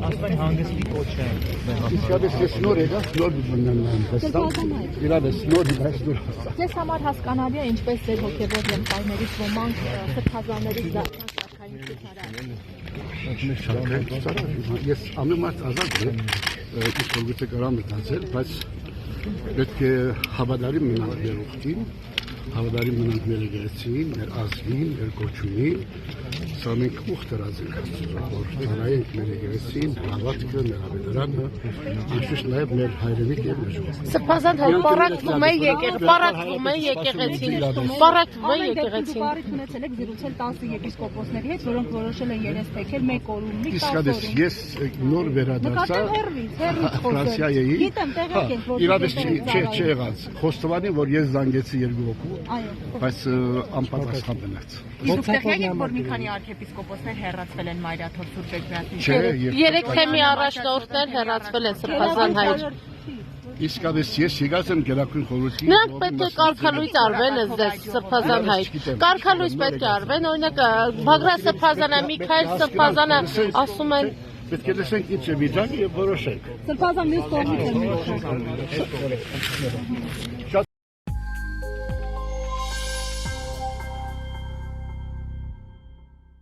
Ասպայն հանգստի կոչ է։ Իսկապես ես նոր եկա, նոր բննան տեսամ։ Իրավես նոր դուրս։ Ձեզ համար հասկանալի է ինչպես ձեր հոգևոր եղբայրներից ոմանք սրբազաններից դարձան Ես ամենամարդ ազատ եմ, իսկ որ գուցե կարամ մտածել, բայց պետք է հավատարիմ մնանք մեր ուխտին, հավատարիմ մնանք մեր եկեղեցին, մեր ազգին, մեր կոչումին, սա մենք ուխտ դրած ենք, որ ծառայենք մեր եկեղեցին, հավատքը, մեր ավետարանը, անշուշտ նաև մեր հայրենիք եւ մեր ժողովուրդը։ Սրբազան պարակվում է եկեղեցին, պարակվում է եկեղեցին։ Բարիք ունեցել եք զրուցել 10 եպիսկոպոսների հետ, որոնք որոշել են երես թեքել 1 օրում, մի 10 Իսկապես օրում։ ես նոր վերադարձա Ֆրանսիայի, Գիտեմ, տեղեկ եք, որ իրավես չի եղած, խոստովանի, որ ես զանգեցի 2 հոգու, բայց անպատասխան մնաց։ Իսկ տեղեկ եք, որ մի քանի արքեպիսկոպոսներ հեռացվել են Մայրաթոր Սուրբ Էգնատի։ Չէ, 3 թեմի առաջնորդներ հեռացվել են սրբազան հայր։ Իսկապես ես եկած եմ Գերագույն խորհրդի։ Նրանք պետք է կարգալույծ արվեն այդպես սրբազան հայր։ Կարգալույծ պետք է արվեն, օրինակ Բագրատ սրբազանը, Միքայել սրբազանը ասում են Պետք է լսենք ինչ է վիճակը եւ որոշենք։ Սրբազան մյուս կողմից է։